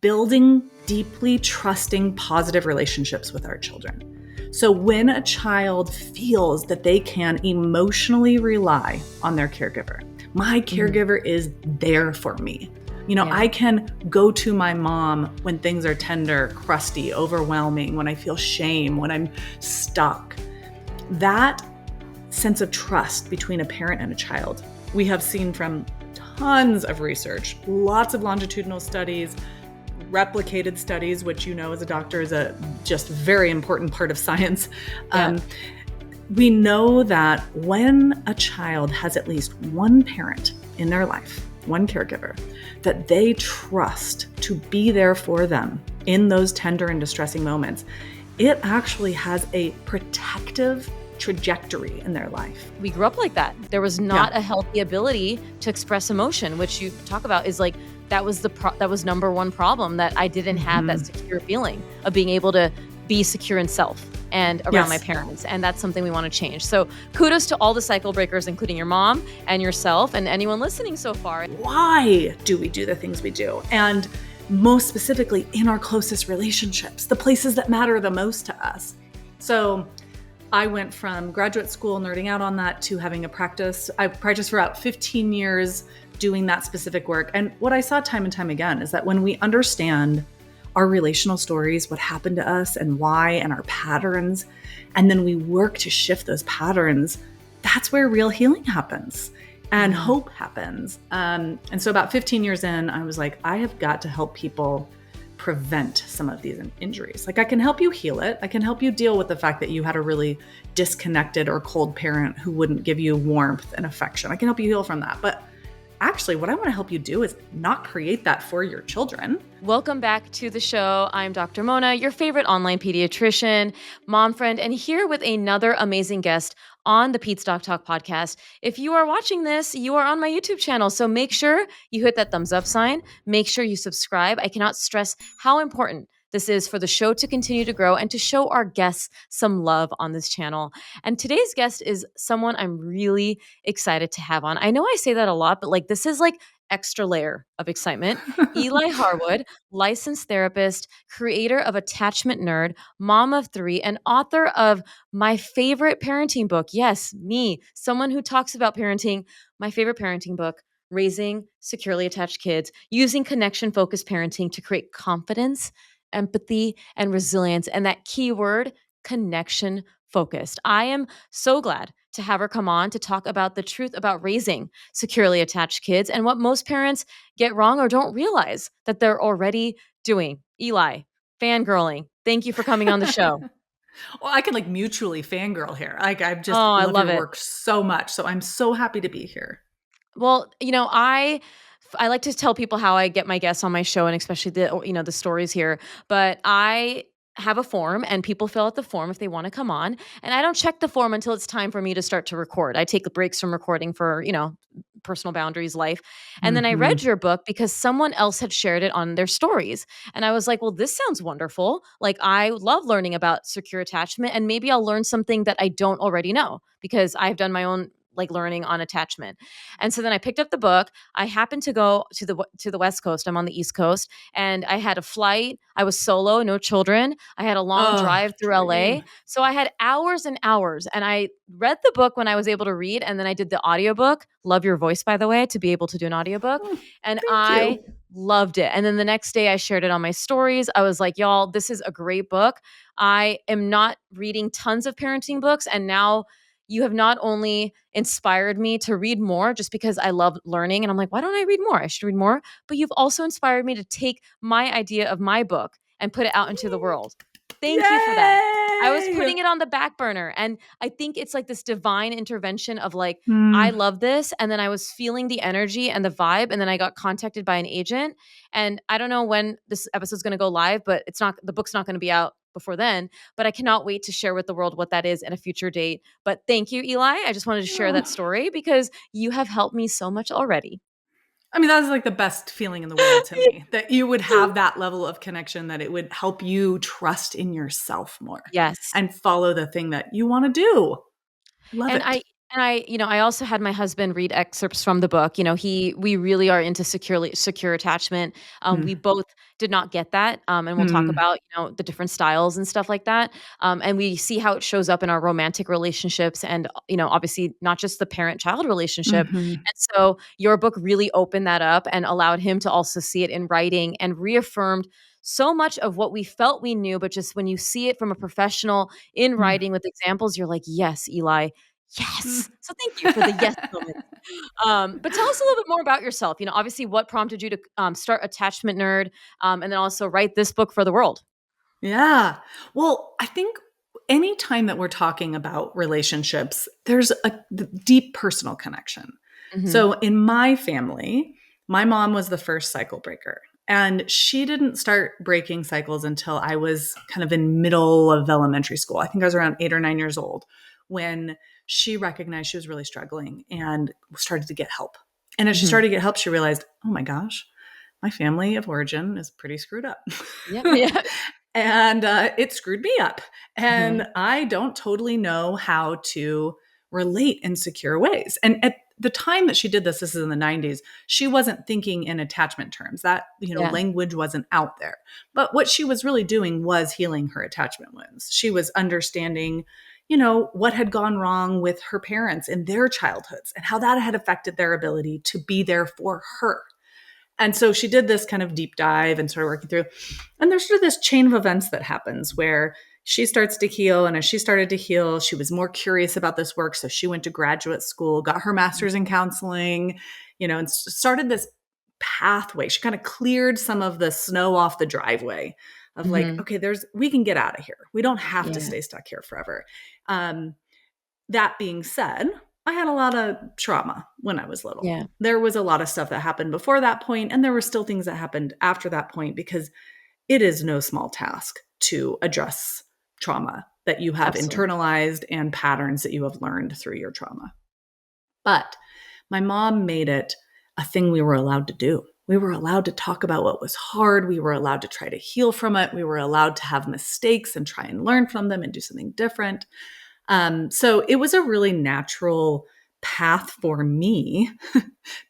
building deeply trusting, positive relationships with our children. So when a child feels that they can emotionally rely on their caregiver, my caregiver is there for me. I can go to my mom when things are tender, crusty, overwhelming, when I feel shame, when I'm stuck. That sense of trust between a parent and a child, we have seen from tons of research, lots of longitudinal studies, replicated studies, which as a doctor is a just very important part of science. We know that when a child has at least one parent in their life, one caregiver, that they trust to be there for them in those tender and distressing moments, it actually has a protective trajectory in their life. We grew up like that. There was not a healthy ability to express emotion, which you talk about is like, that was number one problem, that I didn't have that secure feeling of being able to be secure in self and around my parents. And that's something we want to change. So kudos to all the cycle breakers, including your mom and yourself and anyone listening so far. Why do we do the things we do? And most specifically in our closest relationships, the places that matter the most to us. So I went from graduate school nerding out on that to having a practice. I practiced for about 15 years doing that specific work. And what I saw time and time again is that when we understand our relational stories, what happened to us and why, and our patterns, and then we work to shift those patterns, that's where real healing happens and hope happens. And so about 15 years in, I was like, I have got to help people prevent some of these injuries. Like, I can help you heal it. I can help you deal with the fact that you had a really disconnected or cold parent who wouldn't give you warmth and affection. I can help you heal from that. But actually, what I want to help you do is not create that for your children. Welcome back to the show. I'm Dr. Mona, your favorite online pediatrician, mom friend, and here with another amazing guest on the PedsDocTalk podcast. If you are watching this, you are on my YouTube channel. So make sure you hit that thumbs up sign. Make sure you subscribe. I cannot stress how important this is for the show to continue to grow and to show our guests some love on this channel. And today's guest is someone I'm really excited to have on. I know I say that a lot, but this is extra layer of excitement. Eli Harwood, licensed therapist, creator of Attachment Nerd, mom of 3, and author of my favorite parenting book. Yes, me, someone who talks about parenting, my favorite parenting book, Raising Securely Attached Kids, using connection-focused parenting to create confidence, empathy, and resilience. And that key word, connection focused. I am so glad to have her come on to talk about the truth about raising securely attached kids and what most parents get wrong or don't realize that they're already doing. Eli, fangirling, thank you for coming on the show. Well, I can mutually fangirl here. I just I love love your it. work so much. So I'm so happy to be here. Well, I like to tell people how I get my guests on my show, and especially the stories here. But I have a form, and people fill out the form if they want to come on. And I don't check the form until it's time for me to start to record. I take breaks from recording for personal boundaries, life. And then I read your book because someone else had shared it on their stories, and I was like, well, this sounds wonderful. I love learning about secure attachment, and maybe I'll learn something that I don't already know because I've done my own learning on attachment. And so then I picked up the book. I happened to go to the West Coast. I'm on the East Coast, and I had a flight. I was solo, no children. I had a long drive through LA. So I had hours and hours, and I read the book when I was able to read, and then I did the audiobook. Love your voice, by the way, to be able to do an audiobook. And I loved it. And then the next day I shared it on my stories. I was like, y'all, this is a great book. I am not reading tons of parenting books, and now you have not only inspired me to read more just because I love learning. And I'm like, why don't I read more? I should read more. But you've also inspired me to take my idea of my book and put it out into the world. Thank you for that. I was putting it on the back burner. And I think it's this divine intervention of I love this. And then I was feeling the energy and the vibe. And then I got contacted by an agent. And I don't know when this episode's going to go live, but the book's not going to be out before then, but I cannot wait to share with the world what that is in a future date. But thank you, Eli. I just wanted to share that story because you have helped me so much already. I mean, that's the best feeling in the world to me, that you would have that level of connection, that it would help you trust in yourself more. Yes. And follow the thing that you want to do. Love it. And I also had my husband read excerpts from the book. We really are into secure attachment. We Mm. both did not get that, and we'll talk Mm. about the different styles and stuff like that. And we see how it shows up in our romantic relationships, and obviously not just the parent-child relationship. Mhm. And so your book really opened that up and allowed him to also see it in writing and reaffirmed so much of what we felt we knew, but just when you see it from a professional in Mm. writing with examples, you're like, yes, Eli. Yes. Mm. So thank you for the yes moment. But tell us a little bit more about yourself. Obviously, what prompted you to start Attachment Nerd, and then also write this book for the world? Yeah. Well, I think anytime that we're talking about relationships, there's a deep personal connection. Mhm. So in my family, my mom was the first cycle breaker. And she didn't start breaking cycles until I was kind of in middle of elementary school. I think I was around 8 or 9 years old when she recognized she was really struggling and started to get help. And as she Mhm. started to get help, she realized, oh my gosh, my family of origin is pretty screwed up. Yep. Yeah. And it screwed me up. Mhm. And I don't totally know how to relate in secure ways. And at the time that she did this is in the 90s, she wasn't thinking in attachment terms. That, Yeah. language wasn't out there. But what she was really doing was healing her attachment wounds. She was understanding, what had gone wrong with her parents in their childhoods and how that had affected their ability to be there for her. And so she did this kind of deep dive and started working through. And there's sort of this chain of events that happens where she starts to heal. And as she started to heal, she was more curious about this work. So she went to graduate school, got her master's in counseling, and started this pathway. She kind of cleared some of the snow off the driveway of like, Mhm. okay, we can get out of here. We don't have to Yeah. stay stuck here forever. Um, that being said, I had a lot of trauma when I was little. Yeah. There was a lot of stuff that happened before that point, and there were still things that happened after that point because it is no small task to address trauma that you have Absolutely. internalized and patterns that you have learned through your trauma. But my mom made it a thing we were allowed to do. We were allowed to talk about what was hard. We were allowed to try to heal from it. We were allowed to have mistakes and try and learn from them and do something different. So it was a really natural path for me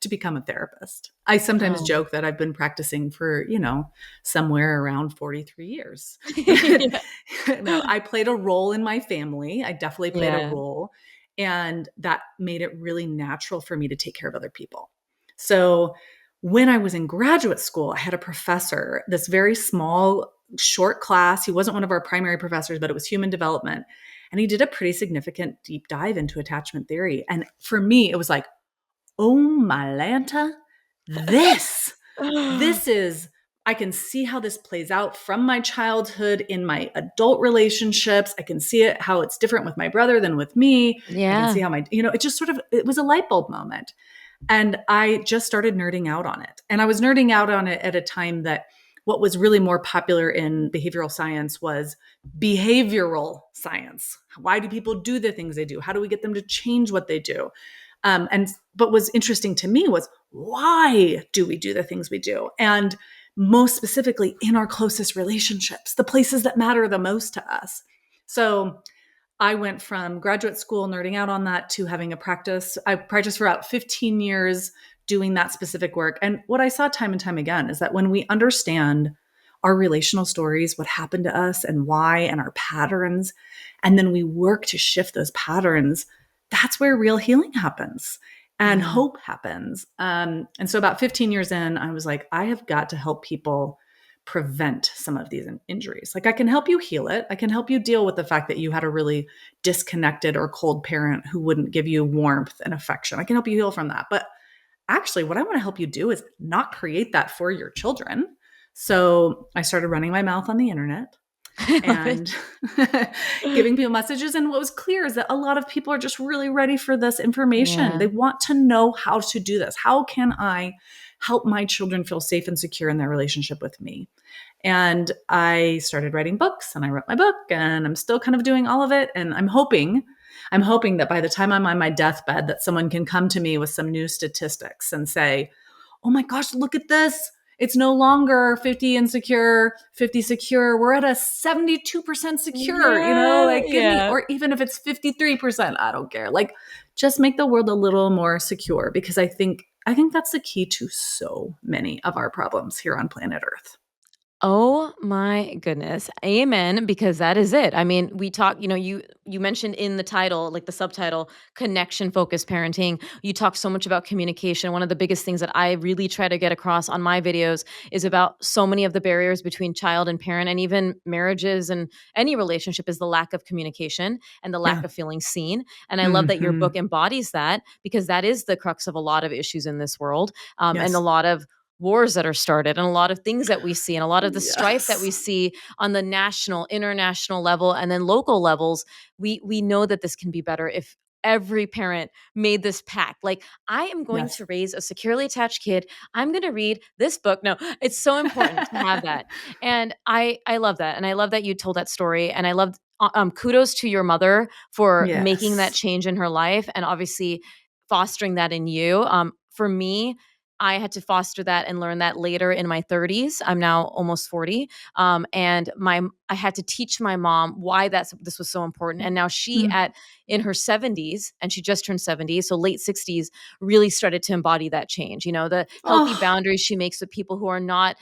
to become a therapist. I sometimes Oh. joke that I've been practicing for, somewhere around 43 years. But Yeah. no, I played a role in my family. I definitely played a Yeah. role. And that made it really natural for me to take care of other people. So when I was in graduate school, I had a professor, this very small, short class. He wasn't one of our primary professors, but it was human development. And he did a pretty significant deep dive into attachment theory. And for me, it was like, oh my Lanta, this, this is, I can see how this plays out from my childhood in my adult relationships. I can see it, how it's different with my brother than with me. I can see Yeah. how it just sort of, it was a light bulb moment. And I just started nerding out on it. And I was nerding out on it at a time that what was really more popular in behavioral science was behavioral science. Why do people do the things they do? How do we get them to change what they do? And what was interesting to me was, why do we do the things we do? And most specifically in our closest relationships, the places that matter the most to us. So I went from graduate school nerding out on that to having a practice. I practiced for about 15 years doing that specific work. And what I saw time and time again is that when we understand our relational stories, what happened to us and why, and our patterns, and then we work to shift those patterns, that's where real healing happens and Yeah. hope happens. And so about 15 years in, I was like, I have got to help people prevent some of these injuries. Like I can help you heal it. I can help you deal with the fact that you had a really disconnected or cold parent who wouldn't give you warmth and affection. I can help you heal from that. But actually, what I want to help you do is not create that for your children. So I started running my mouth on the internet I love it. and giving people messages. And what was clear is that a lot of people are just really ready for this information. Yeah. They want to know how to do this. How can I help my children feel safe and secure in their relationship with me? And I started writing books and I wrote my book and I'm still kind of doing all of it. And I'm hoping that by the time I'm on my deathbed, that someone can come to me with some new statistics and say, oh my gosh, look at this. It's no longer 50 insecure, 50 secure. We're at a 72% secure, Yeah, like give me, yeah. or even if it's 53%, I don't care. Like just make the world a little more secure because I think that's the key to so many of our problems here on planet Earth. Oh my goodness. Amen, because that is it. I mean, we talk, you mentioned in the title, like the subtitle, connection focused parenting. You talk so much about communication. One of the biggest things that I really try to get across on my videos is about so many of the barriers between child and parent and even marriages and any relationship is the lack of communication and the lack Yeah. of feeling seen. And I love that your Hmm. book embodies that because that is the crux of a lot of issues in this world, and a Yes. lot of wars that are started and a lot of things that we see and a lot of the strife that Yes. we see on the national, international level and then local levels, we know that this can be better if every parent made this pact. Like, I am going Yes. to raise a securely attached kid. I'm going to read this book. No, it's so important to have that. And I love that. And I love that you told that story. And I love kudos to your mother for making that Yes. change in her life and obviously fostering that in you. For me, I had to foster that and learn that later in my 30s. I'm now almost 40. And I had to teach my mom why this was so important. And now she Mm. at in her 70s, and she just turned 70, so late 60s, really started to embody that change. The healthy Oh. boundaries she makes with people who are not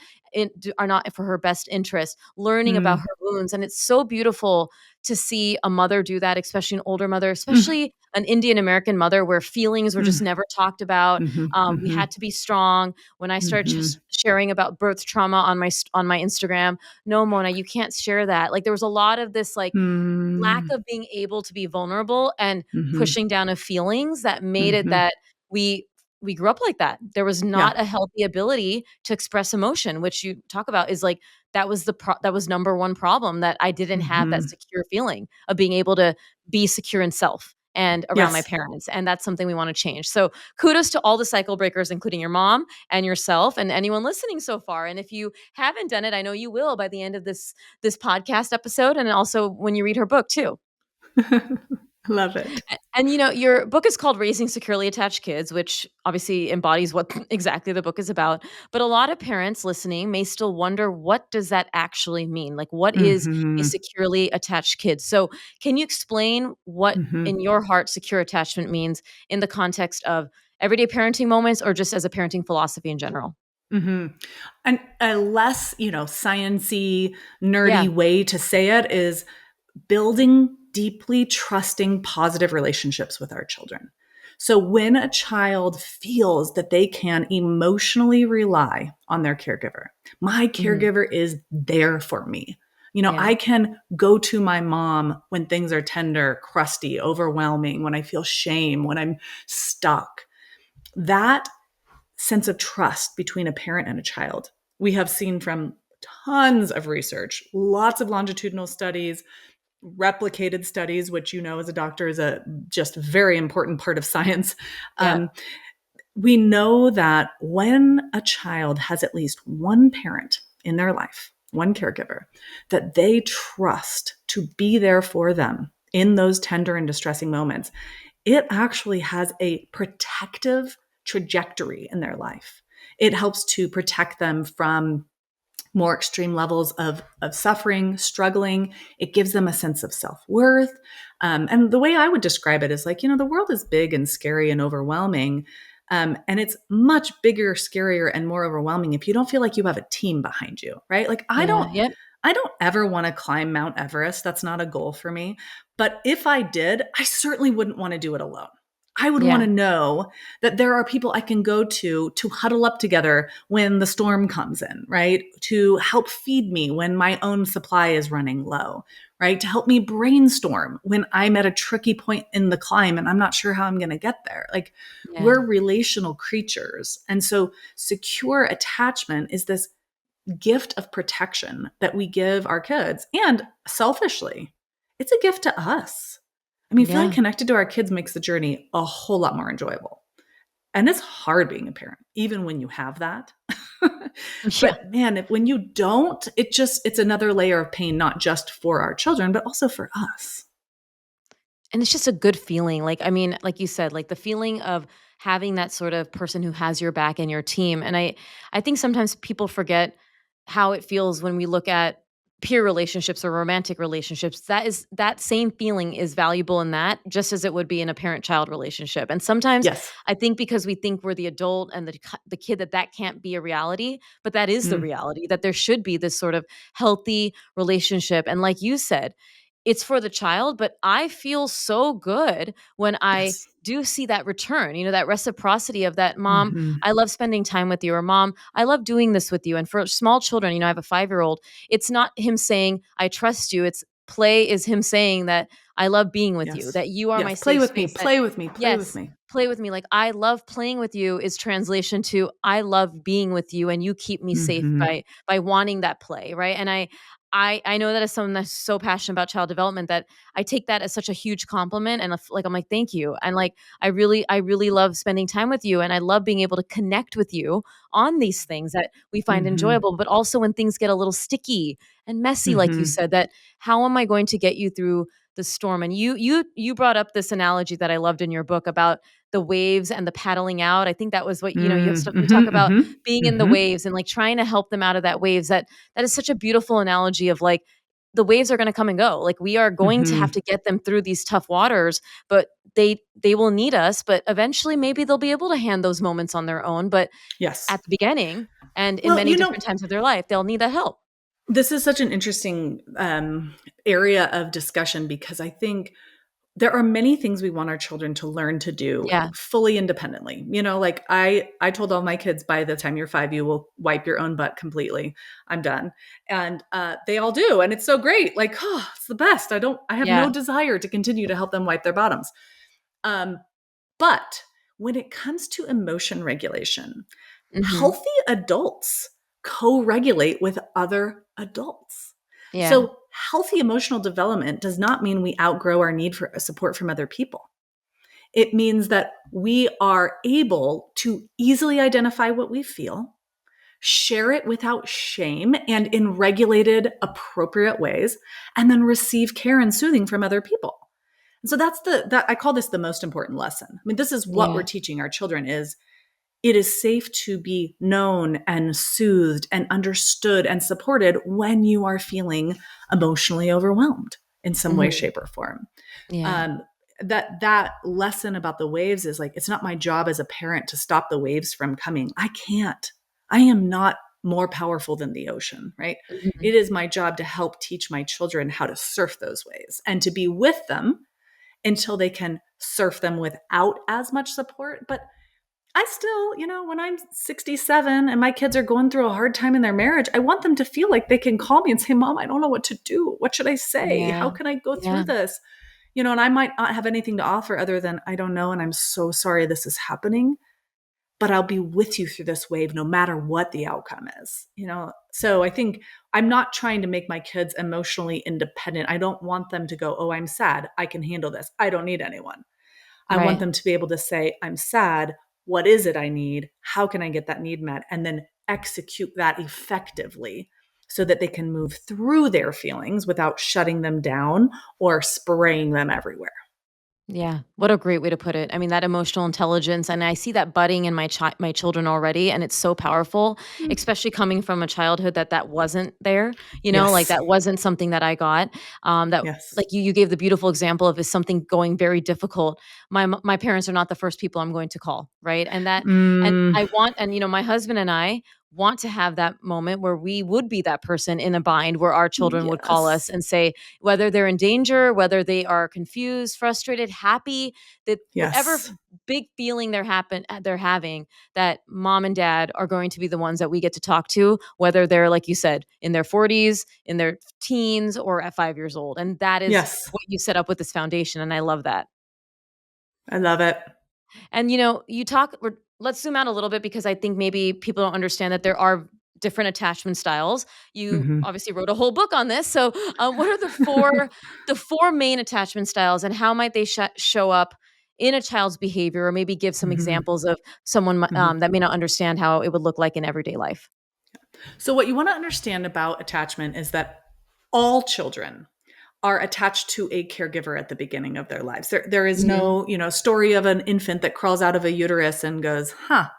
for her best interest, learning about Mm. her wounds. And it's so beautiful to see a mother do that, especially an older mother, Mm. especially an Indian American mother where feelings were just Mm. never talked about. Mhm. We had Mhm. to be strong. When I started Mhm. just sharing about birth trauma on my Instagram, no, Mona, you can't share that. Like there was a lot of this like lack Mm. of being able to be vulnerable and Mhm. pushing down of feelings that made it Mhm. that we we grew up like that. There was Yeah. not a healthy ability to express emotion, which you talk about is like that was number one problem that I didn't have that Mhm. secure feeling of being able to be secure in self and around my Yes. parents. And that's something we want to change. So kudos to all the cycle breakers, including your mom and yourself and anyone listening so far. And if you haven't done it, I know you will by the end of this podcast episode and also when you read her book too. Love it. And your book is called Raising Securely Attached Kids, which obviously embodies what exactly the book is about. But a lot of parents listening may still wonder, what does that actually mean? Like, what is a Mhm. securely attached kid? So, can you explain what Mhm. in your heart secure attachment means in the context of everyday parenting moments or just as a parenting philosophy in general? Mhm. And a less, science-y, Yeah. nerdy way to say it is building deeply trusting, positive relationships with our children. So when a child feels that they can emotionally rely on their caregiver, my Mhm. caregiver is there for me. Yeah. I can go to my mom when things are tender, crusty, overwhelming, when I feel shame, when I'm stuck. That sense of trust between a parent and a child, we have seen from tons of research, lots of longitudinal studies, replicated studies, which as a doctor is a just very important part of science. Yeah. Um, we know that when a child has at least one parent in their life, one caregiver, that they trust to be there for them in those tender and distressing moments, it actually has a protective trajectory in their life. It helps to protect them from more extreme levels of suffering, struggling. It gives them a sense of self-worth. And the way I would describe it is like, the world is big and scary and overwhelming. And it's much bigger, scarier, and more overwhelming if you don't feel like you have a team behind you, right? Like Yeah. Yep. I don't ever want to climb Mount Everest. That's not a goal for me. But if I did, I certainly wouldn't want to do it alone. I would want Yeah. to know that there are people I can go to huddle up together when the storm comes in, right? To help feed me when my own supply is running low, right? To help me brainstorm when I'm at a tricky point in the climb and I'm not sure how I'm going to get there. Like Yeah. we're relational creatures. And so secure attachment is this gift of protection that we give our kids. And selfishly, it's a gift to us. I mean, feeling Yeah. connected to our kids makes the journey a whole lot more enjoyable. And it's hard being a parent, even when you have that. Yeah. But man, when you don't, it's another layer of pain, not just for our children, but also for us. And it's just a good feeling. Like, I mean, like you said, like the feeling of having that sort of person who has your back and your team. And I think sometimes people forget how it feels when we look at peer relationships or romantic relationships. That same feeling is valuable in that, just as it would be in a parent-child relationship. And sometimes Yes. I think because we think we're the adult and the kid, that can't be a reality, but that is the Mm, reality, that there should be this sort of healthy relationship. And like you said, it's for the child, but I feel so good when I yes. do see that return, that reciprocity of that, mom, Mhm. I love spending time with you, or mom, I love doing this with you. And for small children, I have a 5-year-old, it's not him saying, I trust you. It's play is him saying that I love being with you, Yes. that you are my Yes. Play safe with me. space, that Play with me. Play with yes, me. play with me. Like I love playing with you is translation to I love being with you and you keep me safe Mhm. by wanting that play, right? And I know that as someone that's so passionate about child development that I take that as such a huge compliment and like I'm like thank you. And like I really love spending time with you and I love being able to connect with you on these things that we find Mhm. enjoyable, but also when things get a little sticky and messy like you Mhm. said, that how am I going to get you through the storm? And you brought up this analogy that I loved in your book about the waves and the paddling out. I think that was what you have Mm, stuff you mhm, talk about mhm, being in the mhm. waves and like trying to help them out of that waves. That is such a beautiful analogy of like the waves are going to come and go. Like we are going to have Mhm. to get them through these tough waters, but they will need us, but eventually maybe they'll be able to hand those moments on their own. But Yes. at the beginning and in Well, many different times of their life, they'll need that help. this is such an interesting area of discussion because I think there are many things we want our children to learn to do Yeah. fully independently. Like I told all my kids by the time you're 5, you will wipe your own butt completely. I'm done. And they all do. And it's so great. Like, oh, it's the best. I have no Yeah. desire to continue to help them wipe their bottoms. Um, but when it comes to emotion regulation, Mhm. healthy adults co-regulate with other adults. Yeah. So healthy emotional development does not mean we outgrow our need for support from other people. It means that we are able to easily identify what we feel, share it without shame and in regulated, appropriate ways, and then receive care and soothing from other people. And so that's that I call this the most important lesson. I mean, this is what we're Yeah. teaching our children is it is safe to be known and soothed and understood and supported when you are feeling emotionally overwhelmed in some way, Mhm. shape, or form. Yeah. Um, that lesson about the waves is like it's not my job as a parent to stop the waves from coming. I can't. I am not more powerful than the ocean, right? Mhm. It is my job to help teach my children how to surf those waves and to be with them until they can surf them without as much support. But I still, when I'm 67 and my kids are going through a hard time in their marriage, I want them to feel like they can call me and say, Mom, I don't know what to do. What should I say? How Yeah. can I go through Yeah. this? And I might not have anything to offer other than, I don't know. And I'm so sorry this is happening, but I'll be with you through this wave no matter what the outcome is. So I think I'm not trying to make my kids emotionally independent. I don't want them to go, oh, I'm sad. I can handle this. I don't need anyone. I want Right. them to be able to say, I'm sad. What is it I need? How can I get that need met? And then execute that effectively so that they can move through their feelings without shutting them down or spraying them everywhere. Yeah, what a great way to put it. I mean, that emotional intelligence, and I see that budding in my children already, and it's so powerful, Mm. especially coming from a childhood that wasn't there. Like Yes. that wasn't something that I got. That Yes. like you gave the beautiful example of is something going very difficult. My parents are not the first people I'm going to call, right? And Mm, I want, and my husband and I want to have that moment where we would be that person in a bind where our children would call us yes. and say, whether they're in danger, whether they are confused, frustrated, happy, that whatever Yes. big feeling they're having, that mom and dad are going to be the ones that we get to talk to, whether they're, like you said, in their 40s, in their teens, or at 5 years old. And that is Yes. what you set up with this foundation. And I love that. I love it. And let's zoom out a little bit because I think maybe people don't understand that there are different attachment styles. You Mhm. obviously wrote a whole book on this. So, what are the four main attachment styles, and how might they show up in a child's behavior, or maybe give some Mhm. examples of someone Mhm. that may not understand how it would look like in everyday life? So, what you want to understand about attachment is that all children are attached to a caregiver at the beginning of their lives. There is Mhm. no, story of an infant that crawls out of a uterus and goes, huh,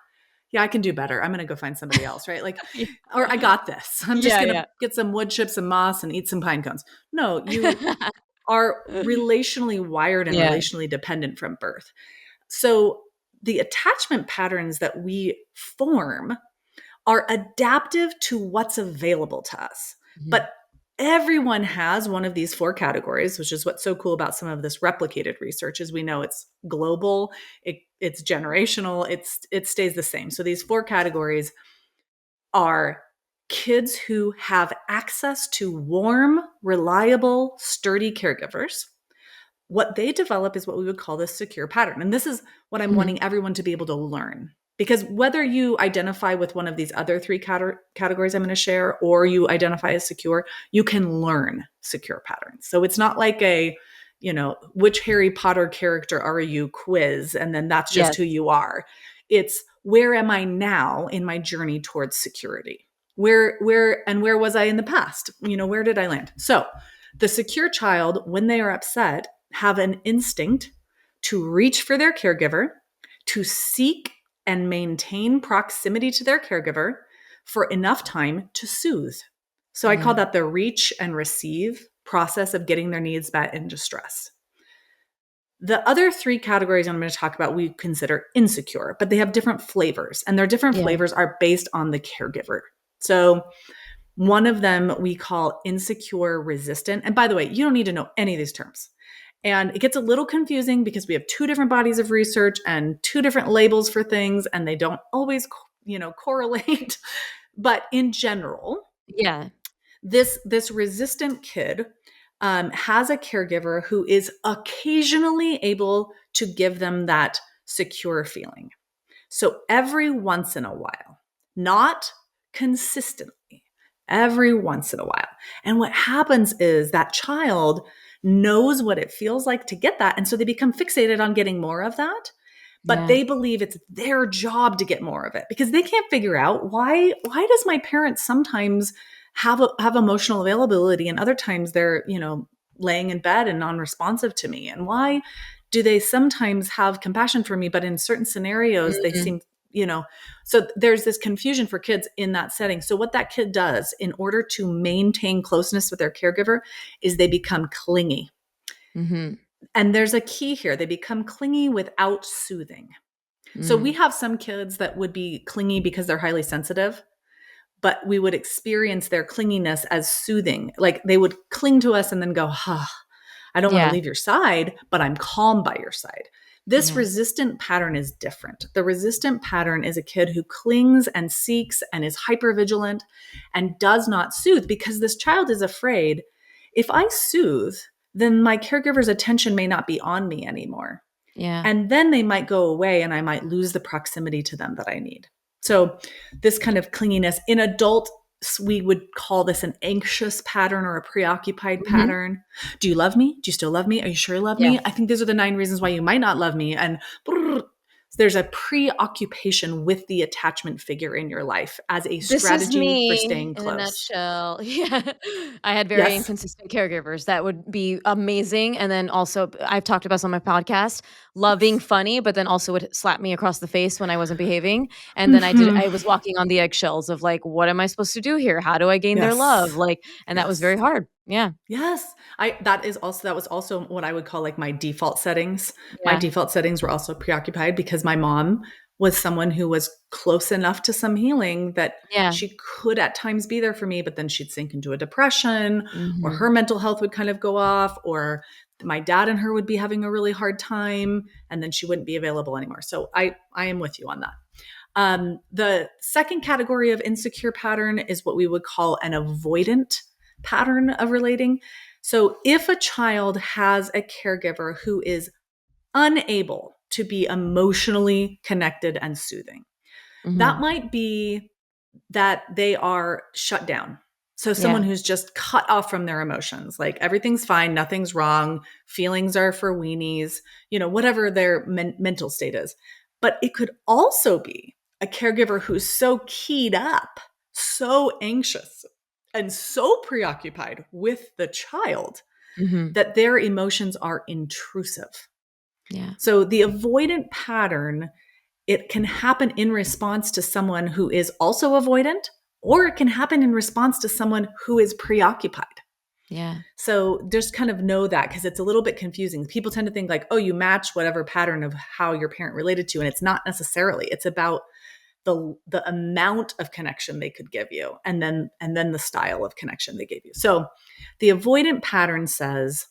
yeah, I can do better. I'm going to go find somebody else, right? Like, Yeah. or I got this. I'm just Yeah, going to yeah. get some wood chips and moss and eat some pine cones. No, you are relationally wired and Yeah. relationally dependent from birth. So the attachment patterns that we form are adaptive to what's available to us. Mhm. But everyone has one of these four categories, which is what's so cool about some of this replicated research is we know it's global, it's generational, it stays the same. So these four categories are kids who have access to warm, reliable, sturdy caregivers. What they develop is what we would call the secure pattern. And this is what I'm Mhm. wanting everyone to be able to learn. Because whether you identify with one of these other three categories I'm going to share, or you identify as secure, you can learn secure patterns. So it's not like which Harry Potter character are you quiz, and then that's just Yes. who you are. It's where am I now in my journey towards security? Where was I in the past? Where did I land? So the secure child, when they are upset, have an instinct to reach for their caregiver, to seek and maintain proximity to their caregiver for enough time to soothe. So I call Yeah. that the reach and receive process of getting their needs met in distress. The other three categories I'm going to talk about we consider insecure, but they have different flavors, and their different Yeah. flavors are based on the caregiver. So one of them we call insecure resistant. And by the way, you don't need to know any of these terms. And it gets a little confusing because we have two different bodies of research and two different labels for things, and they don't always, correlate. But in general, Yeah. this resistant kid has a caregiver who is occasionally able to give them that secure feeling. So every once in a while, not consistently, every once in a while. And what happens is that child knows what it feels like to get that. And so they become fixated on getting more of that. But Yeah. they believe it's their job to get more of it because they can't figure out why does my parent sometimes have emotional availability and other times they're, laying in bed and non-responsive to me, and why do they sometimes have compassion for me but in certain scenarios they Mhm. seem, so there's this confusion for kids in that setting. So what that kid does in order to maintain closeness with their caregiver is they become clingy. Mhm. And there's a key here. They become clingy without soothing. So we Mm. have some kids that would be clingy because they're highly sensitive, but we would experience their clinginess as soothing. Like they would cling to us and then go, I don't want to Yeah. leave your side, but I'm calm by your side. This Yeah. resistant pattern is different. The resistant pattern is a kid who clings and seeks and is hypervigilant and does not soothe because this child is afraid if I soothe, then my caregiver's attention may not be on me anymore. Yeah. And then they might go away and I might lose the proximity to them that I need. So, this kind of clinginess in adults, we would call this an anxious pattern or a preoccupied Mhm. pattern. Do you love me? Do you still love me? Are you sure you love Yeah. me? I think these are the 9 reasons why you might not love me. And there's a preoccupation with the attachment figure in your life as a This is strategy for me staying in a close. nutshell. Yeah. I had very Yes. inconsistent caregivers that would be amazing, and then also I've talked about this on my podcast, loving funny, but then also would slap me across the face when I wasn't behaving, and then Hmm. I was walking on the eggshells of, like, "What am I supposed to do here? How do I gain their love?" Yes. Like, and that was Yes. very hard. Yeah. Yes. That was also what I would call like my default settings. My Yeah. default settings were also preoccupied because my mom was someone who was close enough to some healing that Yeah. she could at times be there for me, but then she'd sink into a depression or Mhm. her mental health would kind of go off, or my dad and her would be having a really hard time and then she wouldn't be available anymore. So I am with you on that. The second category of insecure pattern is what we would call an avoidant pattern of relating. So, if a child has a caregiver who is unable to be emotionally connected and soothing, that Mhm. might be that they are shut down. So, someone Yeah. who's just cut off from their emotions, like everything's fine, nothing's wrong, feelings are for weenies, whatever their mental state is. But it could also be a caregiver who's so keyed up, so anxious, and so preoccupied with the child that their emotions are intrusive. Yeah. So the avoidant pattern, it can happen in response to someone who is also avoidant, or it can happen in response to someone who is preoccupied. Yeah. So just kind of know that, because it's a little bit confusing. People tend to think like, oh, you match whatever pattern of how your parent related to, and it's not necessarily. It's about the amount of connection they could give you, and then the style of connection they gave you. So the avoidant pattern says,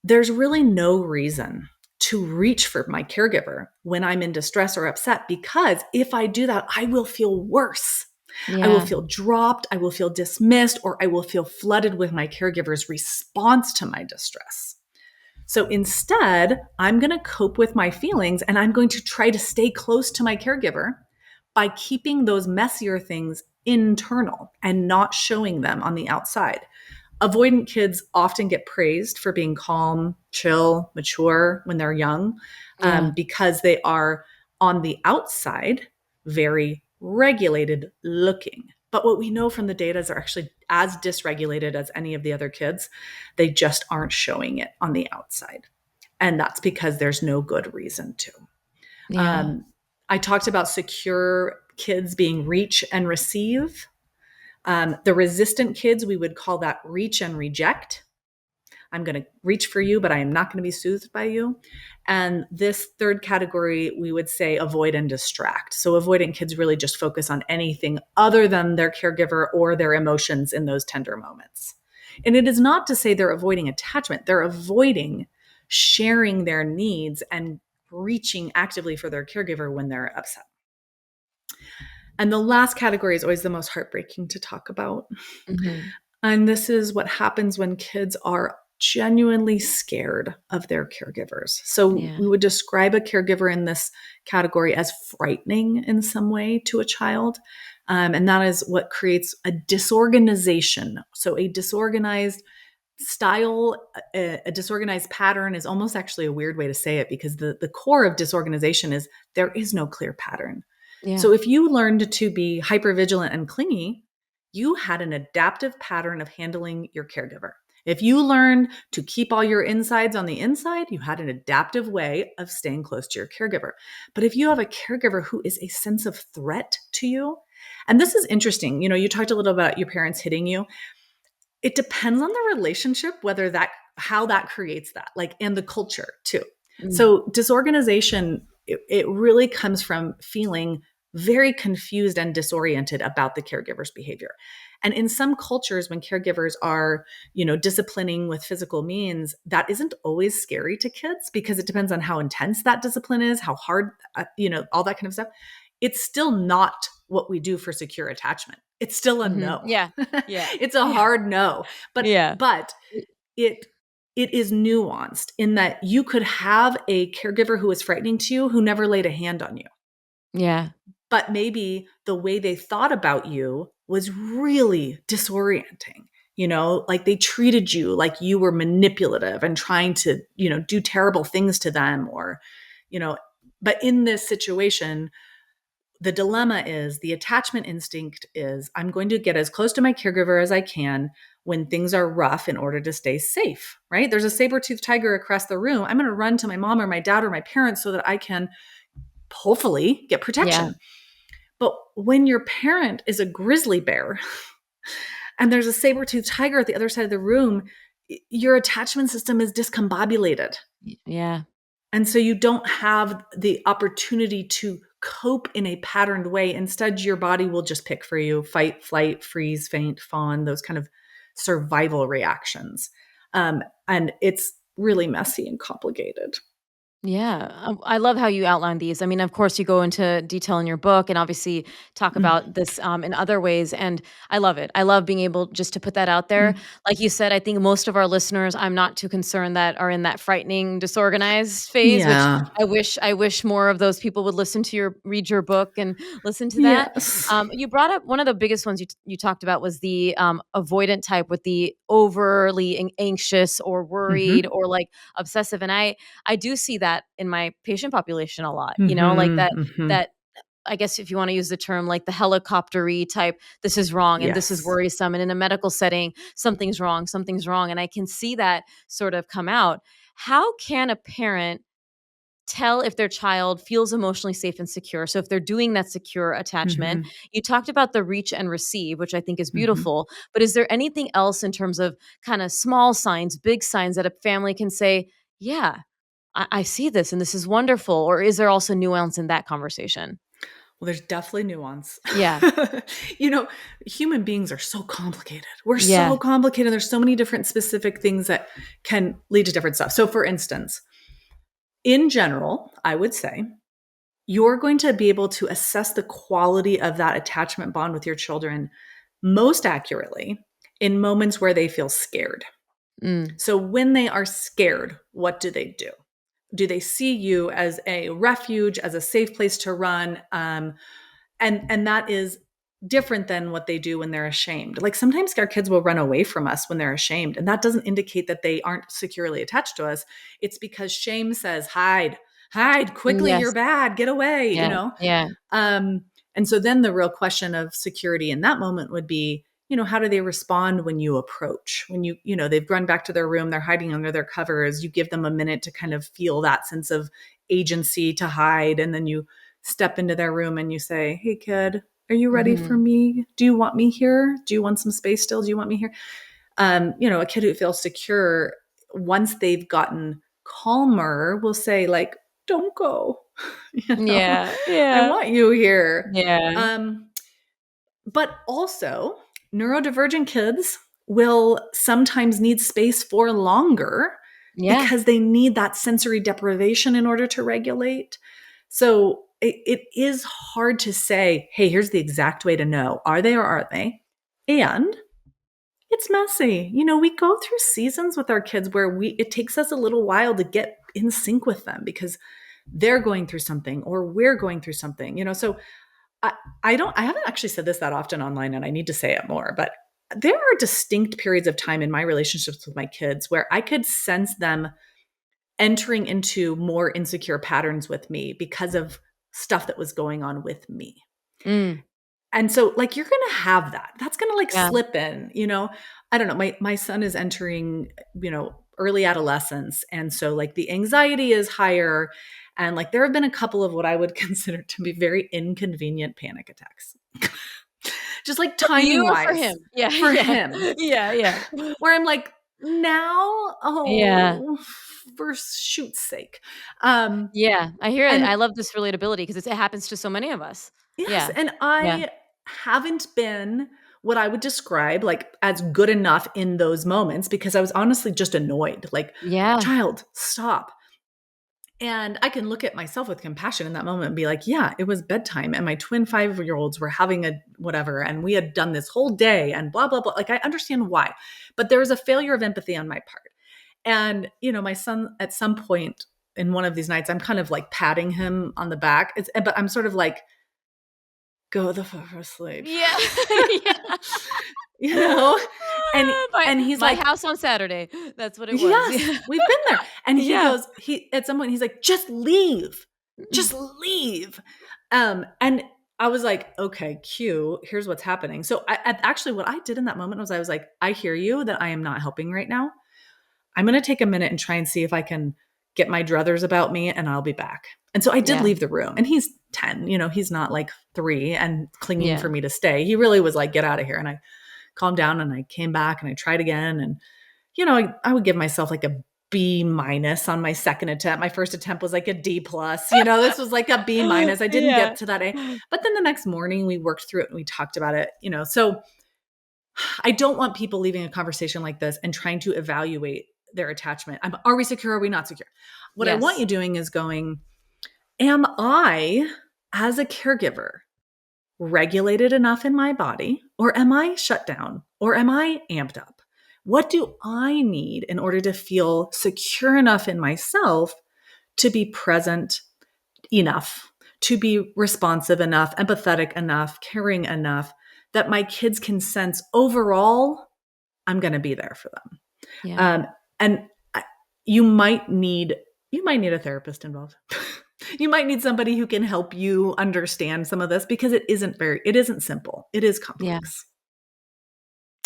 there's really no reason to reach for my caregiver when I'm in distress or upset, because if I do that, I will feel worse. I will Yeah. feel dropped, I will feel dismissed, or I will feel flooded with my caregiver's response to my distress. So instead, I'm going to cope with my feelings, and I'm going to try to stay close to my caregiver by keeping those messier things internal and not showing them on the outside. Avoidant kids often get praised for being calm, chill, mature when they're young, Yeah. because they are on the outside very regulated looking. But what we know from the data is they're actually as dysregulated as any of the other kids. They just aren't showing it on the outside. And that's because there's no good reason to. Yeah. I talked about secure kids being reach and receive. The resistant kids, we would call that reach and reject. I'm going to reach for you, but I am not going to be soothed by you. And this third category, we would say avoid and distract. So avoidant kids really just focus on anything other than their caregiver or their emotions in those tender moments. And it is not to say they're avoiding attachment, they're avoiding sharing their needs and reaching actively for their caregiver when they're upset. And the last category is always the most heartbreaking to talk about. And this is what happens when kids are genuinely scared of their caregivers. So Yeah. we would describe a caregiver in this category as frightening in some way to a child. And that is what creates a disorganization. So a disorganized style, a disorganized pattern is almost actually a weird way to say it, because the core of disorganization is there is no clear pattern. Yeah. So if you learned to be hypervigilant and clingy, you had an adaptive pattern of handling your caregiver. If you learned to keep all your insides on the inside, you had an adaptive way of staying close to your caregiver. But if you have a caregiver who is a sense of threat to you, and this is interesting, you talked a little about your parents hitting you. It depends on the relationship, how that creates that, and the culture too. So disorganization, it really comes from feeling very confused and disoriented about the caregiver's behavior. And in some cultures, when caregivers are, disciplining with physical means, that isn't always scary to kids, because it depends on how intense that discipline is, how hard, all that kind of stuff. It's still not what we do for secure attachment. It's still a no. Yeah. Yeah. It's a hard no. But Yeah. it is nuanced in that you could have a caregiver who is frightening to you who never laid a hand on you. Yeah. But maybe the way they thought about you was really disorienting. They treated you like you were manipulative and trying to, do terrible things to them, or, but in this situation, the dilemma is, the attachment instinct is, I'm going to get as close to my caregiver as I can when things are rough in order to stay safe, right? There's a saber-toothed tiger across the room. I'm going to run to my mom or my dad or my parents so that I can hopefully get protection. But when your parent is a grizzly bear and there's a saber-toothed tiger at the other side of the room, your attachment system is discombobulated. Yeah. And so you don't have the opportunity to cope in a patterned way. Instead, your body will just pick for you: fight, flight, freeze, faint, fawn, those kind of survival reactions. And it's really messy and complicated. Yeah. I love how you outline these. I mean, of course, you go into detail in your book and obviously talk about this in other ways. And I love it. I love being able just to put that out there. Like you said, I think most of our listeners, I'm not too concerned, that are in that frightening, disorganized phase, which Yeah. I wish more of those people would read your book and listen to that. Yes. You brought up one of the biggest ones you talked about was the avoidant type, with the overly anxious or worried or like obsessive. And I do see that in my patient population a lot, like Mm-hmm. that Mm-hmm. that I guess if you want to use the term, like the helicopter-y type, this is wrong and this is Yes. worrisome. And in a medical setting, something's wrong, something's wrong. And I can see that sort of come out. How can a parent tell if their child feels emotionally safe and secure? So if they're doing that secure attachment, Hmm. you talked about the reach and receive, which I think is Hmm. beautiful, but is there anything else in terms of kind of small signs, big signs that a family can say, yeah, I see this and this is wonderful? Or is there also nuance in that conversation? Well, there's definitely nuance. Yeah. you know, Human beings are so complicated. We're Yeah. so complicated. There's so many different specific things that can lead to different stuff. So, for instance, in general, I would say you're going to be able to assess the quality of that attachment bond with your children most accurately in moments where they feel scared. Mm. So, when they are scared, what do they do? Do they see you as a refuge, as a safe place to run? And that is different than what they do when they're ashamed. Like sometimes our kids will run away from us when they're ashamed, and that doesn't indicate that they aren't securely attached to us. It's because shame says, hide, hide quickly, you're Yes. bad, get away, Yeah. Yeah. um, and so then the real question of security in that moment would be, how do they respond when you approach? When they've run back to their room, they're hiding under their covers, you give them a minute to kind of feel that sense of agency to hide. And then you step into their room and you say, hey, kid, are you ready for Mhm. me? Do you want me here? Do you want some space still? Do you want me here? A kid who feels secure, once they've gotten calmer, will say, like, don't go. Yeah. I Yeah. want you here. Yeah. Um, but also, neurodivergent kids will sometimes need space for longer Yeah. because they need that sensory deprivation in order to regulate. So it is hard to say, hey, here's the exact way to know, are they or aren't they? And it's messy. We go through seasons with our kids where it takes us a little while to get in sync with them because they're going through something or we're going through something. So I, I haven't actually said this that often online, and I need to say it more, but there are distinct periods of time in my relationships with my kids where I could sense them entering into more insecure patterns with me because of stuff that was going on with me. Mm. And so, like, you're going to have that. That's going to like Yeah. slip in. I don't know. My son is entering, early adolescence. And so, like, the anxiety is higher. And like, there have been a couple of what I would consider to be very inconvenient panic attacks, just like For you timing or for wise him? Yeah. for Yeah. him, Yeah. Yeah. where I'm like, now, Yeah. oh, for shoot's sake. Um, Yeah, I hear it. and I love this relatability because it happens to so many of us. Yes, Yeah. and Yeah. I haven't been what I would describe like as good enough in those moments because I was honestly just annoyed. Like, Yeah. child, stop. And I can look at myself with compassion in that moment and be like, yeah, it was bedtime and my twin 5-year-olds were having a whatever and we had done this whole day and blah blah blah. Like I understand why. But there was a failure of empathy on my part. And, my son at some point in one of these nights, I'm kind of like patting him on the back. But I'm sort of like, go the fuck asleep. Yeah. Yeah. you know? And My and he's my like, house on Saturday. That's what it was. "Yes, Yeah. we've been there." And Yeah. he at some point he's like, "Just leave. Just leave." And I was like, "Okay, Q, here's what's happening." So actually what I did in that moment was I was like, "I hear you that I am not helping right now. I'm going to take a minute and try and see if I can get my druthers about me and I'll be back." And so I did Yeah. leave the room. And he's 10, he's not like 3 and clinging Yeah. for me to stay. He really was like, "Get out of here." And I calmed down and I came back and I tried again. And, I would give myself like a B minus on my second attempt. My first attempt was like a D plus. This was like a B minus. I didn't Yeah. get to that A. But then the next morning we worked through it and we talked about it. So I don't want people leaving a conversation like this and trying to evaluate their attachment. Are we secure? Are we not secure? What I want Yes. you doing is going, am I, as a caregiver, regulated enough in my body, or am I shut down, or am I amped up? What do I need in order to feel secure enough in myself to be present enough, to be responsive enough, empathetic enough, caring enough that my kids can sense overall I'm going to be there for them? Yeah. And you might need a therapist involved. You might need somebody who can help you understand some of this because it isn't simple. It is Yeah. complex.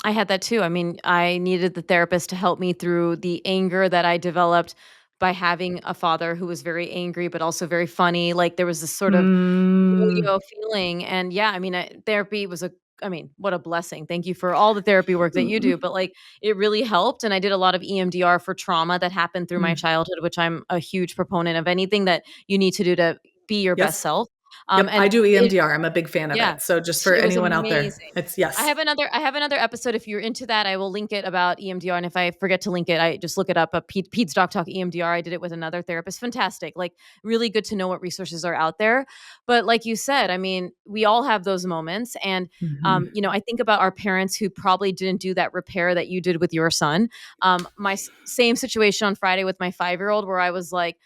I had that too. I mean, I needed the therapist to help me through the anger that I developed by having a father who was very angry, but also very funny. Like there was this sort of Mm. yo-yo feeling. And yeah, I mean, therapy was I mean, what a blessing. Thank you for all the therapy work that you do. But like, it really helped. And I did a lot of EMDR for trauma that happened through my Mm. childhood, which I'm a huge proponent of anything that you need to do to be your best Yes. self. Yep. I And do it, EMDR. I'm a big fan of yeah, it. So just for it was anyone out there, amazing. it's yes. I have another episode if you're into that. I will link it about EMDR, and if I forget to link it, I just look it up. PedsDocTalk EMDR. I did it with another therapist. Fantastic. Like really good to know what resources are out there. But like you said, I mean, we all have those moments, and Mm-hmm. you know, I think about our parents who probably didn't do that repair that you did with your son. Same situation on Friday with my 5-year-old, where I was like,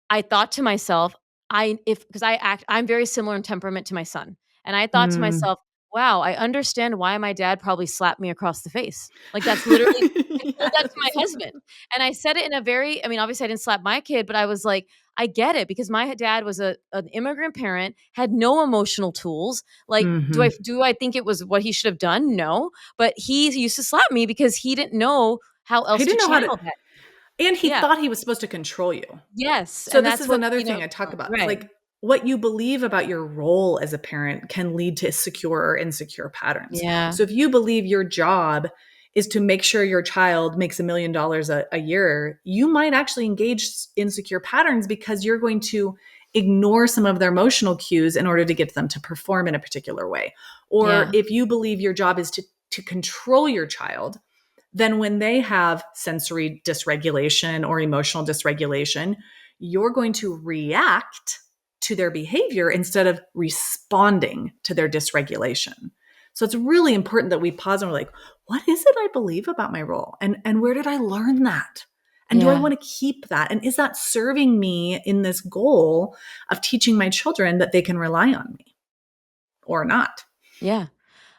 I thought to myself, I if because I'm very similar in temperament to my son. And I thought to Mm. myself, wow, I understand why my dad probably slapped me across the face. Like that's literally I told that to Yes. my husband. And I said it in a very I mean, obviously I didn't slap my kid, but I was like, I get it because my dad was an immigrant parent, had no emotional tools. Like, Mm-hmm. do I think it was what he should have done? No. But he used to slap me because he didn't know how He else to didn't know how to, channel that. and he Yeah. thought he was supposed to control you. Yes. So And this that's is what, another you thing know, I talk about. It's right. like what you believe about your role as a parent can lead to secure or insecure patterns. Yeah. So if you believe your job is to make sure your child makes $1 million a year, you might actually engage insecure patterns because you're going to ignore some of their emotional cues in order to get them to perform in a particular way. Or Yeah. if you believe your job is to control your child, then when they have sensory dysregulation or emotional dysregulation, you're going to react to their behavior instead of responding to their dysregulation. So it's really important that we pause and we're like, what is it I believe about my role? And where did I learn that? And do I Yeah. want to keep that? And is that serving me in this goal of teaching my children that they can rely on me or not? Yeah.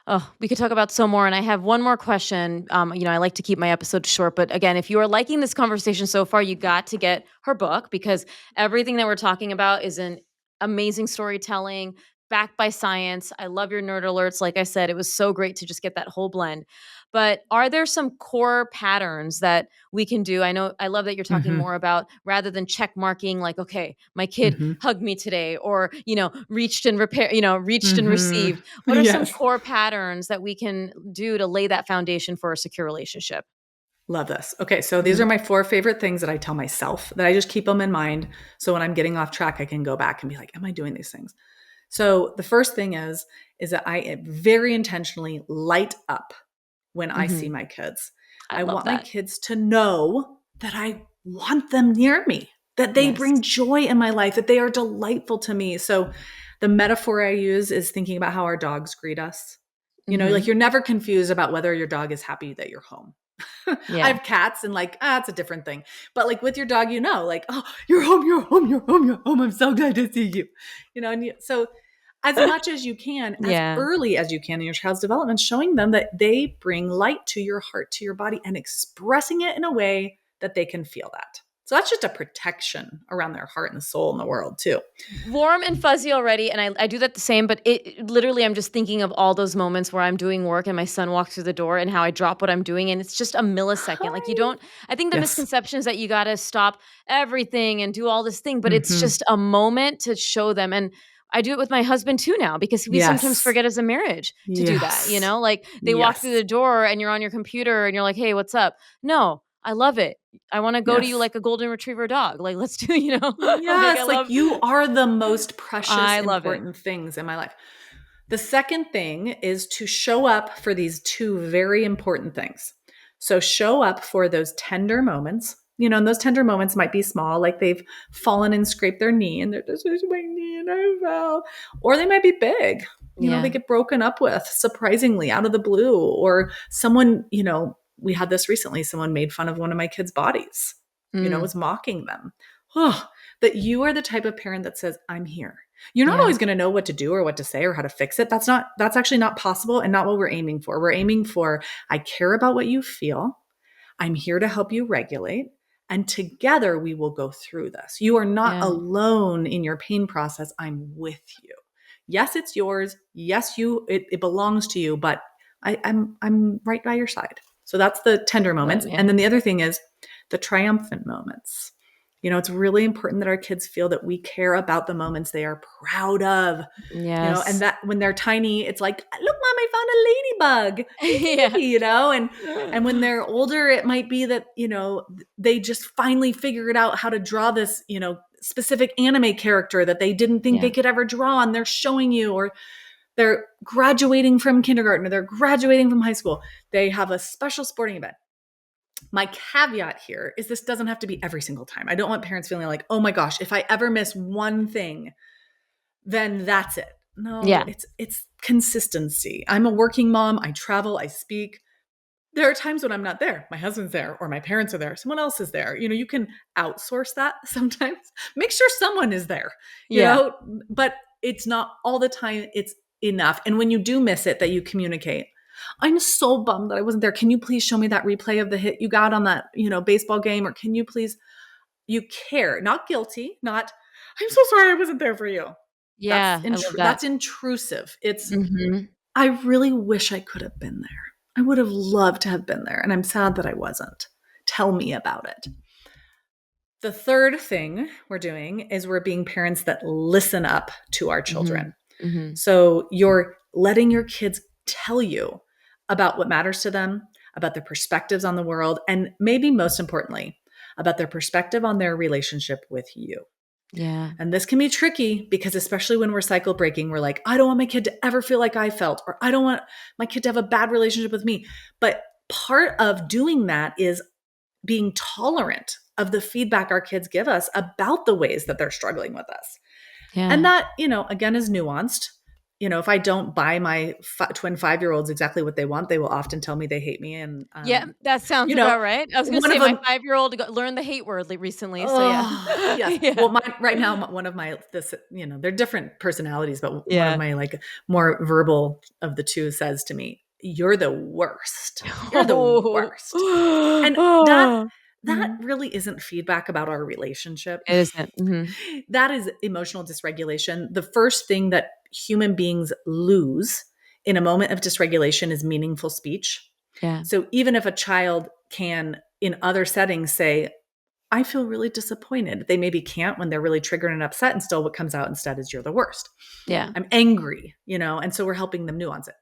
Oh, we could talk about so more. And I have one more question. You know, I like to keep my episodes short, but again, if you are liking this conversation so far, you got to get her book because everything that we're talking about is an amazing storytelling, backed by science. I love your nerd alerts. Like I said, it was so great to just get that whole blend. But are there some core patterns that we can do? I know I love that you're talking Mm-hmm. more about rather than check marking, like, okay, my kid Mm-hmm. hugged me today, or, you know, reached and Mm-hmm. received. What are some Yes. core patterns that we can do to lay that foundation for a secure relationship? Love this. Okay, so these Mhm. are my 4 favorite things that I tell myself that I just keep them in mind. So when I'm getting off track, I can go back and be like, am I doing these things? So the first thing is that I very intentionally light up when I see Mhm. my kids. I I love want my that. kids to know that I want them near me, that they Yes. bring joy in my life, that they are delightful to me. So the metaphor I use is thinking about how our dogs greet us. You know, like Mhm. you're never confused about whether your dog is happy that you're home. I Yeah. have cats and like, it's a different thing. But like with your dog, you know, like, oh, you're home, you're home, you're home, you're home. I'm so glad to see you. You know, so as much as you can, as Yeah. early as you can in your child's development, showing them that they bring light to your heart, to your body, and expressing it in a way that they can feel that. So that's just a protection around their heart and soul in the world, too. Warm and fuzzy already, and I do that the same, but literally I'm just thinking of all those moments where I'm doing work and my son walks through the door and how I drop what I'm doing, and it's just a millisecond. Like, you Hi. don't I think the Yes. misconception is that you gotta stop everything and do all this thing, but it's Hmm. just a moment to show them, and I do it with my husband too now because we sometimes Yes. forget as a marriage to do that, you Yes. know? Like, they walk through Yes. the door and you're on your computer and you're like, "Hey, what's up?" "No, I love it. I wanna go to you Yes. like a golden retriever dog. Like, let's do," you know? Like, I Yes, like love you are the most precious, I love it. important things in my life. The second thing is to show up for these 2 very important things. So show up for those tender moments. You know, and those tender moments might be small, like they've fallen and scraped their knee and they're just, "This is my knee and I fell." Or they might be big. You know, they Yeah. get broken up with surprisingly out of the blue. Or someone, you know, we had this recently, someone made fun of one of my kids' bodies, you know, Mm, was mocking them. Oh, that you are the type of parent that says, I'm here. You're not yeah. always going to know what to do or what to say or how to fix it. That's actually not possible and not what we're aiming for. We're aiming for, I care about what you feel. I'm here to help you regulate. And together we will go through this. You are not Yeah. alone in your pain process. I'm with you. Yes, it's yours. Yes, it belongs to you, but I'm right by your side. So that's the tender moments. Yeah. And then the other thing is the triumphant moments. It's really important that our kids feel that we care about the moments they are proud of. And Yes. that when they're tiny, it's like, look, Mom, I found a ladybug. Yeah. And when they're older, it might be that, they just finally figured out how to draw this, specific anime character that they didn't think they Yeah. could ever draw. And they're showing you, or they're graduating from kindergarten, or they're graduating from high school. They have a special sporting event. My caveat here is this doesn't have to be every single time. I don't want parents feeling like, oh my gosh, if I ever miss one thing, then that's it. No, Yeah. it's consistency. I'm a working mom. I travel, I speak. There are times when I'm not there. My husband's there, or my parents are there. Someone else is there. You can outsource that sometimes. Make sure someone is there, Yeah. but it's not all the time. It's enough. And when you do miss it, that you communicate. I'm so bummed that I wasn't there. Can you please show me that replay of the hit you got on that, baseball game? Or can you please, you care, not guilty, not, I'm so sorry I wasn't there for you. Yeah. I love that. That's intrusive. It's, Mhm. I really wish I could have been there. I would have loved to have been there. And I'm sad that I wasn't. Tell me about it. The third thing we're doing is we're being parents that listen up to our children. Mhm. So you're letting your kids tell you about what matters to them, about their perspectives on the world, and maybe most importantly, about their perspective on their relationship with you. Yeah. And this can be tricky because especially when we're cycle breaking, we're like, I don't want my kid to ever feel like I felt, or I don't want my kid to have a bad relationship with me. But part of doing that is being tolerant of the feedback our kids give us about the ways that they're struggling with us. Yeah. And that, again, is nuanced. If I don't buy my twin 5-year-olds exactly what they want, they will often tell me they hate me. And, Yeah, that sounds you know, about right. I was gonna one say of my them, 5-year-old learned the hate word recently, so yeah. oh, yes. Yeah. Well, right now, one of my, they're different personalities, but one of Yeah. my more verbal of the two says to me, you're the worst. You're the Oh. worst. And that, Oh. that Mhm. really isn't feedback about our relationship. It isn't. Mhm. That is emotional dysregulation. The first thing that human beings lose in a moment of dysregulation is meaningful speech. Yeah. So even if a child can, in other settings, say, I feel really disappointed, they maybe can't when they're really triggered and upset, and still what comes out instead is you're the worst. Yeah. I'm angry, and so we're helping them nuance it.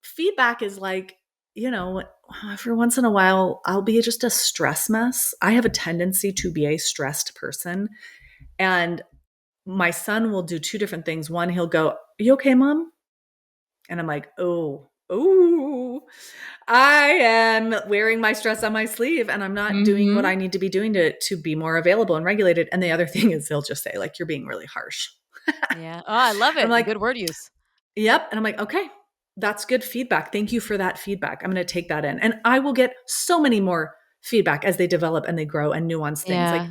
Feedback is like, every once in a while, I'll be just a stress mess. I have a tendency to be a stressed person. And my son will do two different things. One, he'll go, are you okay, Mom? And I'm like, oh, I am wearing my stress on my sleeve and I'm not doing what Mhm. I need to be doing to be more available and regulated. And the other thing is he'll just say, like, you're being really harsh. Yeah. Oh, I love I'm it. like, Good word use. yep. And I'm like, okay, that's good feedback. Thank you for that feedback. I'm going to take that in. And I will get so many more feedback as they develop and they grow and nuance things. Like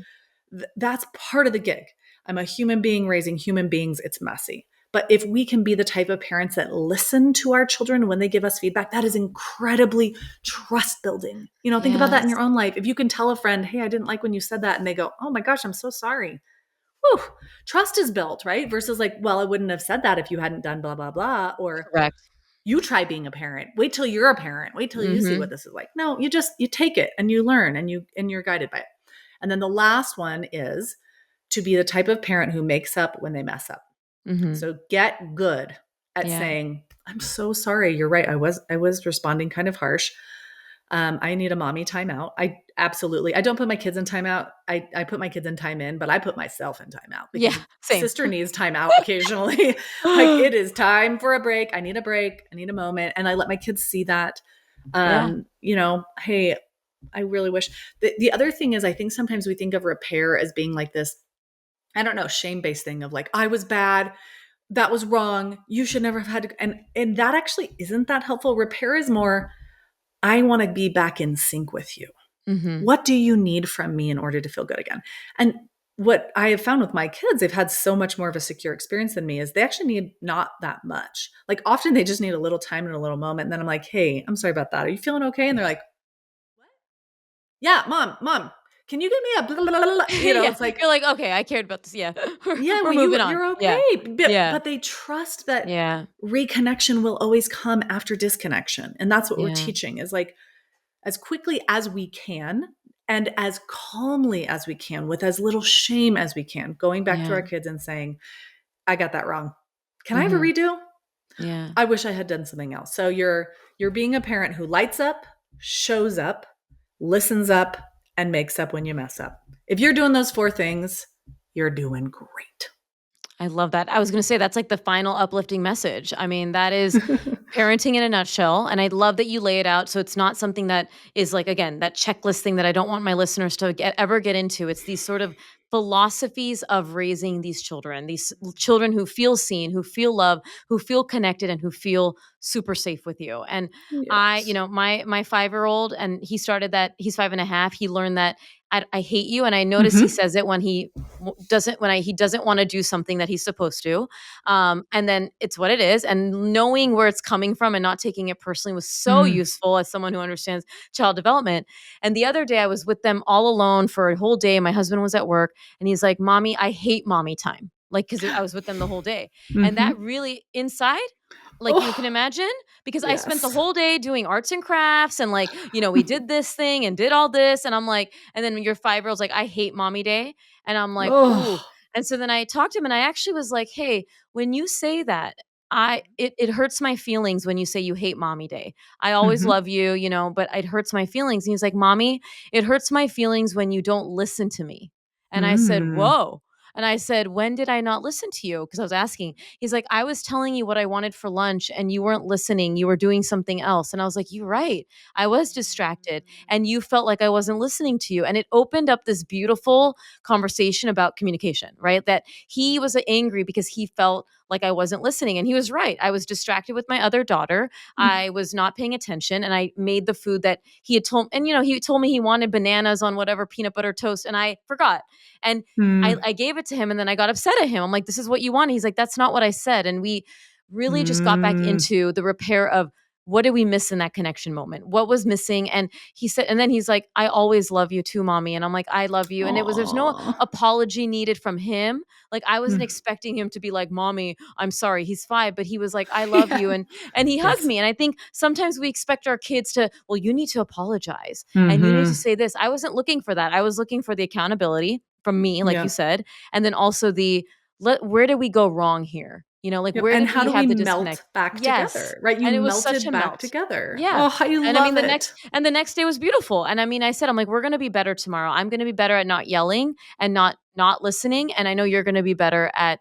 Yeah. that's part of the gig. I'm a human being raising human beings. It's messy. But if we can be the type of parents that listen to our children when they give us feedback, that is incredibly trust building. Think about that in Yes. your own life. If you can tell a friend, hey, I didn't like when you said that. And they go, oh my gosh, I'm so sorry. Whew, trust is built, right? Versus like, well, I wouldn't have said that if you hadn't done blah, blah, blah. Or Correct. you try being a parent. Wait till you're a parent. Wait till you see what Mhm. this is like. No, you take it and you learn and you're guided by it. And then the last one is to be the type of parent who makes up when they mess up. Mhm. So get good at Yeah. saying, I'm so sorry. You're right. I was responding kind of harsh. I need a mommy timeout. I don't put my kids in timeout. I put my kids in time in, but I put myself in timeout because Yeah. Same. sister needs timeout occasionally. Like it is time for a break. I need a break. I need a moment. And I let my kids see that. Yeah. Hey, I really wish the other thing is I think sometimes we think of repair as being like this, I don't know, shame-based thing of like, I was bad. That was wrong. You should never have had to, and that actually isn't that helpful. Repair is more, I want to be back in sync with you. Mhm. What do you need from me in order to feel good again? And what I have found with my kids, they've had so much more of a secure experience than me, is they actually need not that much. Like often they just need a little time and a little moment. And then I'm like, hey, I'm sorry about that. Are you feeling okay? And they're like, yeah, mom, can you give me a blah, blah, blah, blah? Yeah. It's like, You're like, "Okay, I cared about this." Yeah. yeah, We're well, moving on. you're Yeah. okay. Yeah. But they trust that Yeah. reconnection will always come after disconnection. And that's what we're Yeah. teaching is like as quickly as we can and as calmly as we can, with as little shame as we can, going back to Yeah. our kids and saying, I got that wrong. Can I have a Mhm. redo? Yeah. I wish I had done something else. So you're being a parent who lights up, shows up, listens up, and makes up when you mess up. If you're doing those 4 things, you're doing great. I love that. I was gonna say that's like the final uplifting message. I mean, that is parenting in a nutshell, and I love that you lay it out so it's not something that is like, again, that checklist thing that I don't want my listeners to ever get into. It's these sort of philosophies of raising these children, these children who feel seen, who feel loved, who feel connected, and who feel super safe with you. And Yes. my 5-year-old, and he started that. He's 5.5. He learned that I hate you, and I notice he Mhm. says it when he doesn't want to do something that he's supposed to, and then it's what it is, and knowing where it's coming from and not taking it personally was so Mm. useful as someone who understands child development. And the other day I was with them all alone for a whole day. My husband was at work, and he's like, "Mommy, I hate mommy time." Like, because I was with them the whole day, and that Mhm. really inside, like, you can Oh, imagine, because I spent the yes. whole day doing arts and crafts, and like, we did this thing and did all this, and I'm like, and then your 5-year-old's like, "I hate mommy day." And I'm like, "Ooh." Oh. And so then I talked to him, and I actually was like, "Hey, when you say that, it hurts my feelings when you say you hate mommy day. I always Mhm. love you, but it hurts my feelings." And he's like, "Mommy, it hurts my feelings when you don't listen to me." And I said, Mm. "Whoa." And I said, "When did I not listen to you?" Because I was asking. He's like, "I was telling you what I wanted for lunch and you weren't listening. You were doing something else." And I was like, "You're right. I was distracted and you felt like I wasn't listening to you." And it opened up this beautiful conversation about communication, right? That he was angry because he felt like I wasn't listening. And he was right. I was distracted with my other daughter. I was not paying attention, and I made the food that he had told, and he told me he wanted bananas on whatever peanut butter toast, and I forgot. And Mm. I gave it to him, and then I got upset at him. I'm like, "This is what you want." He's like, "That's not what I said." And we really just got back Mm. into the repair of what did we miss in that connection moment? What was missing? And he said, and then he's like, "I always love you too, mommy." And I'm like, "I love you." And there's no Aw. apology needed from him. Like, I wasn't Mm. expecting him to be like, "Mommy, I'm sorry." He's 5, but he was like, "I love Yeah. you." And he hugged Yes. me. And I think sometimes we expect our kids to, well, you need to apologize and you need to Mhm. say this. I wasn't looking for that. I was looking for the accountability from me, like you Yep. said, and then also where did we go wrong here? Like, Yep, where and did how we do we have the disconnect? melt back Yes. together, right? You And it was such melted a back melt. together. Yeah. Oh, I And I mean love it. the next day was beautiful. And I mean, I said, I'm like, we're gonna be better tomorrow. I'm gonna be better at not yelling and not listening. And I know you're gonna be better at,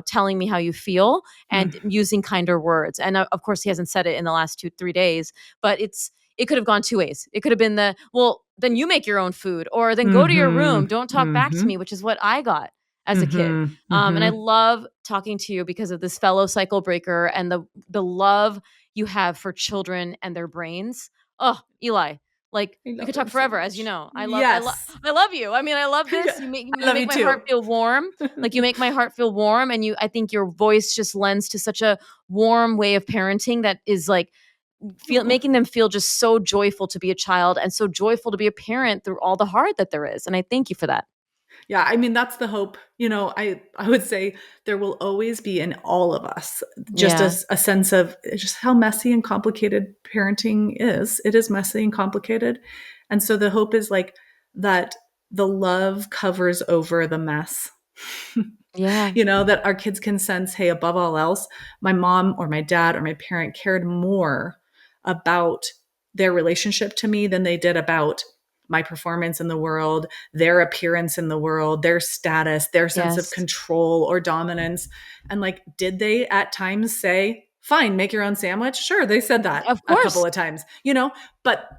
telling me how you feel Mm. and using kinder words. And of course he hasn't said it in the last 2-3 days, but it could have gone 2 ways. It could have been well, then you make your own food, or then go to your room. Mhm. Don't talk back to me, Mhm. which is what I got as a kid. Mhm. And I Mhm. love talking to you because of this fellow cycle breaker and the love you have for children and their brains. Oh, Eli, like I we love could talk him so forever, as you much. know. Yes. I love you. I mean, I love this. Yeah. I You love make you my heart too. feel warm. Like, you make my heart feel warm, and I think your voice just lends to such a warm way of parenting that is like Oh. making them feel just so joyful to be a child and so joyful to be a parent through all the hard that there is. And I thank you for that. Yeah, I mean, that's the hope. I would say there will always be in all of us just Yeah. a sense of just how messy and complicated parenting is. It is messy and complicated. And so the hope is like that the love covers over the mess. Yeah. That our kids can sense, hey, above all else, my mom or my dad or my parent cared more about their relationship to me than they did about my performance in the world, their appearance in the world, their status, their sense of Yes. control or dominance. And like, did they at times say, fine, make your own sandwich? Sure, they said that Of a couple course. of times, but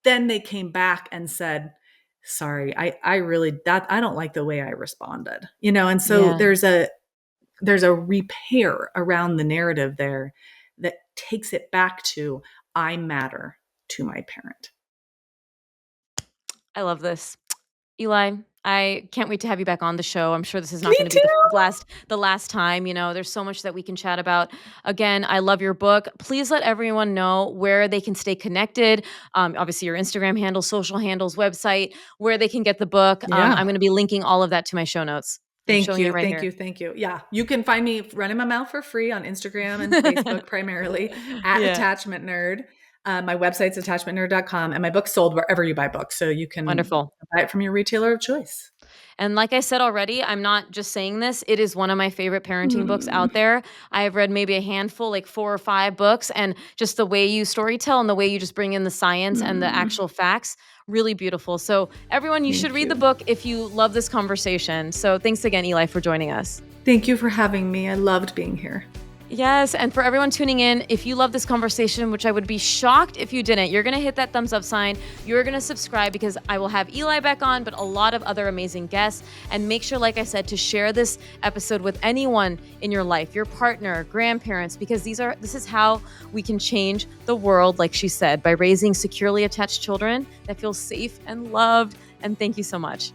then they came back and said, sorry, I really, that I don't like the way I responded, and so Yeah. there's a repair around the narrative there that takes it back to I matter to my parent. I love this. Eli, I can't wait to have you back on the show. I'm sure this is not Me going to be too. the last time. There's so much that we can chat about. Again, I love your book. Please let everyone know where they can stay connected. Obviously, your Instagram handle, social handles, website, where they can get the book. I'm Yeah. going to be linking all of that to my show notes. I'm Thank showing it you. right Thank here. you. Thank you. Yeah. You can find me running my mouth for free on Instagram and Facebook primarily at Yeah, Attachment Nerd. My website's attachmentnerd.com, and my book's sold wherever you buy books. So you can wonderful. buy it from your retailer of choice. And like I said already, I'm not just saying this. It is one of my favorite parenting books Hmm. out there. I have read maybe a handful, like 4 or 5 books, and just the way you storytell and the way you just bring in the science and the Hmm. actual facts, really beautiful. So, everyone, you should Thank read the you. book if you love this conversation. So, thanks again, Eli, for joining us. Thank you for having me. I loved being here. Yes, and for everyone tuning in, if you love this conversation, which I would be shocked if you didn't, you're going to hit that thumbs up sign. You're going to subscribe because I will have Eli back on, but a lot of other amazing guests. And make sure, like I said, to share this episode with anyone in your life, your partner, grandparents, because this is how we can change the world, like she said, by raising securely attached children that feel safe and loved. And thank you so much.